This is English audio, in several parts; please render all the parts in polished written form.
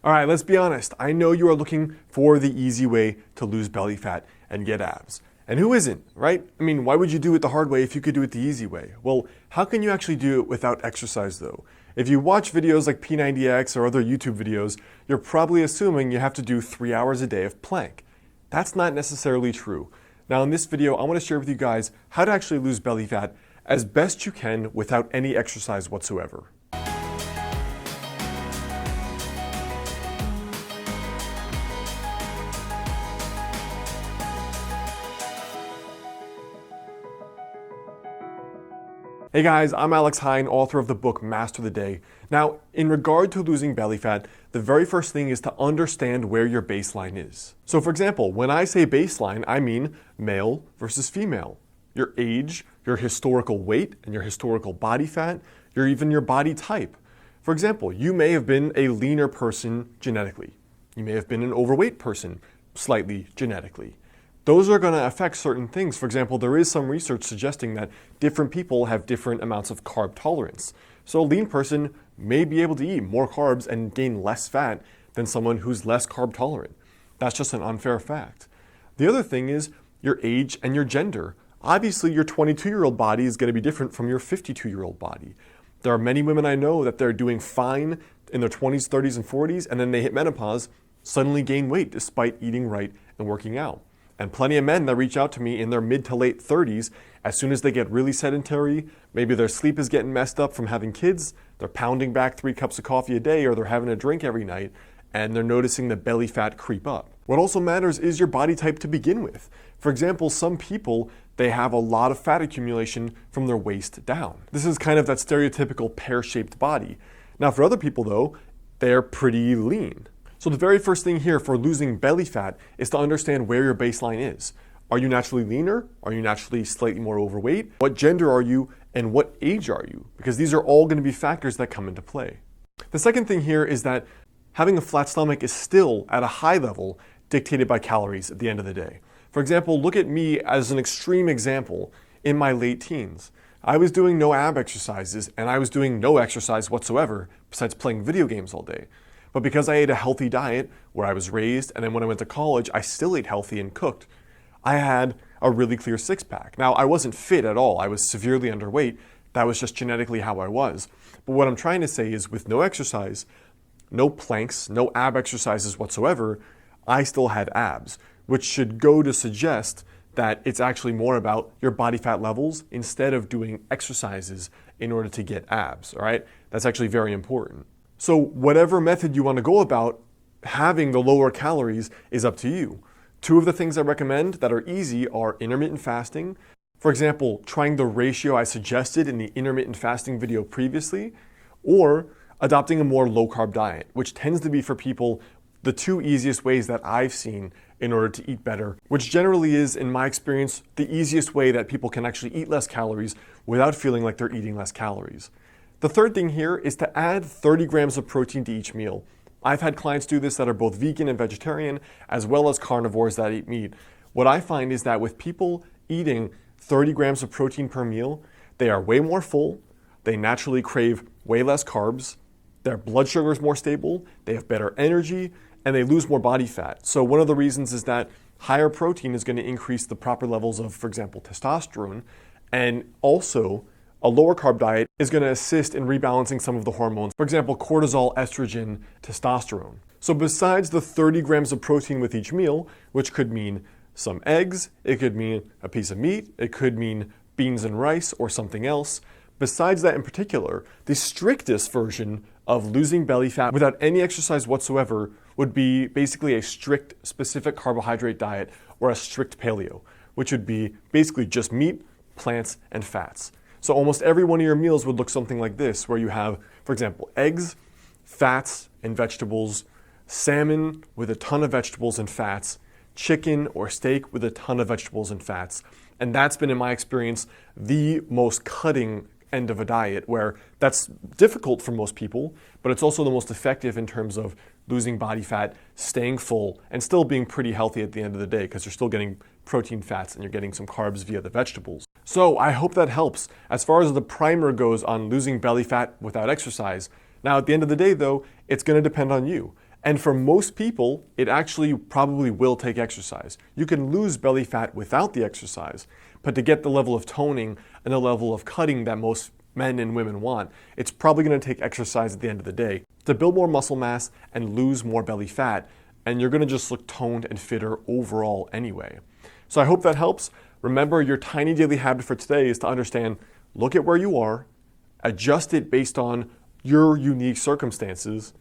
All right, let's be honest. I know you are looking for the easy way to lose belly fat and get abs. And who isn't, right? I mean, why would you do it the hard way if you could do it the easy way? Well, how can you actually do it without exercise though? If you watch videos like P90X or other YouTube videos, you're probably assuming you have to do 3 hours a day of plank. That's not necessarily true. Now in this video, I want to share with you guys how to actually lose belly fat as best you can without any exercise whatsoever. Hey guys, I'm Alex Heyne, author of the book Master the Day. Now, in regard to losing belly fat, the very first thing is to understand where your baseline is. So for example, when I say baseline, I mean male versus female. Your age, your historical weight, and your historical body fat, even your body type. For example, you may have been a leaner person genetically. You may have been an overweight person slightly genetically. Those are going to affect certain things. For example, there is some research suggesting that different people have different amounts of carb tolerance. So a lean person may be able to eat more carbs and gain less fat than someone who's less carb tolerant. That's just an unfair fact. The other thing is your age and your gender. Obviously, your 22-year-old body is going to be different from your 52-year-old body. There are many women I know that they're doing fine in their 20s, 30s, and 40s, and then they hit menopause, suddenly gain weight despite eating right and working out. And plenty of men that reach out to me in their mid to late 30s, as soon as they get really sedentary, maybe their sleep is getting messed up from having kids, they're pounding back 3 cups of coffee a day, or they're having a drink every night, and they're noticing the belly fat creep up. What also matters is your body type to begin with. For example, some people, they have a lot of fat accumulation from their waist down. This is kind of that stereotypical pear-shaped body. Now for other people though, they're pretty lean. So the very first thing here for losing belly fat is to understand where your baseline is. Are you naturally leaner? Are you naturally slightly more overweight? What gender are you and what age are you? Because these are all going to be factors that come into play. The second thing here is that having a flat stomach is still at a high level dictated by calories at the end of the day. For example, look at me as an extreme example in my late teens. I was doing no ab exercises and I was doing no exercise whatsoever besides playing video games all day. But because I ate a healthy diet where I was raised, and then when I went to college, I still ate healthy and cooked, I had a really clear six-pack. Now, I wasn't fit at all. I was severely underweight. That was just genetically how I was. But what I'm trying to say is with no exercise, no planks, no ab exercises whatsoever, I still had abs, which should go to suggest that it's actually more about your body fat levels instead of doing exercises in order to get abs, all right? That's actually very important. So whatever method you want to go about, having the lower calories is up to you. 2 of the things I recommend that are easy are intermittent fasting. For example, trying the ratio I suggested in the intermittent fasting video previously, or adopting a more low-carb diet, which tends to be for people the 2 easiest ways that I've seen in order to eat better, which generally is, in my experience, the easiest way that people can actually eat less calories without feeling like they're eating less calories. The third thing here is to add 30 grams of protein to each meal. I've had clients do this that are both vegan and vegetarian, as well as carnivores that eat meat. What I find is that with people eating 30 grams of protein per meal, they are way more full, they naturally crave way less carbs, their blood sugar is more stable, they have better energy, and they lose more body fat. So one of the reasons is that higher protein is going to increase the proper levels of, for example, testosterone, and also a lower carb diet is going to assist in rebalancing some of the hormones. For example, cortisol, estrogen, testosterone. So besides the 30 grams of protein with each meal, which could mean some eggs, it could mean a piece of meat, it could mean beans and rice or something else. Besides that in particular, the strictest version of losing belly fat without any exercise whatsoever would be basically a strict specific carbohydrate diet or a strict paleo, which would be basically just meat, plants, and fats. So almost every one of your meals would look something like this, where you have, for example, eggs, fats, and vegetables, salmon with a ton of vegetables and fats, chicken or steak with a ton of vegetables and fats. And that's been, in my experience, the most cutting end of a diet, where that's difficult for most people, but it's also the most effective in terms of losing body fat, staying full, and still being pretty healthy at the end of the day because you're still getting protein, fats, and you're getting some carbs via the vegetables. So I hope that helps. As far as the primer goes on losing belly fat without exercise, now at the end of the day though, it's going to depend on you. And for most people, it actually probably will take exercise. You can lose belly fat without the exercise, but to get the level of toning and the level of cutting that most men and women want, it's probably going to take exercise at the end of the day to build more muscle mass and lose more belly fat, and you're going to just look toned and fitter overall anyway. So I hope that helps. Remember, your tiny daily habit for today is to understand, look at where you are, adjust it based on your unique circumstances.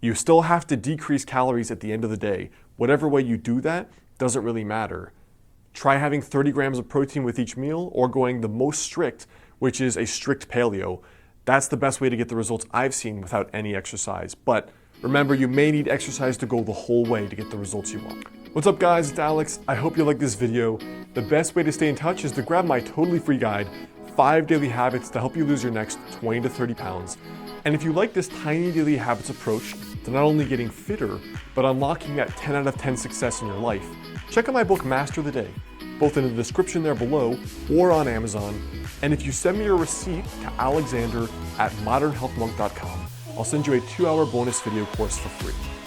You still have to decrease calories at the end of the day. Whatever way you do that doesn't really matter. Try having 30 grams of protein with each meal, or going the most strict, which is a strict paleo. That's the best way to get the results I've seen without any exercise. But remember, you may need exercise to go the whole way to get the results you want. What's up guys, it's Alex. I hope you like this video. The best way to stay in touch is to grab my totally free guide, 5 daily habits to help you lose your next 20 to 30 pounds. And if you like this tiny daily habits approach to not only getting fitter, but unlocking that 10 out of 10 success in your life, check out my book, Master the Day, both in the description there below or on Amazon. And if you send me a receipt to alexander@modernhealthmonk.com, I'll send you a 2-hour bonus video course for free.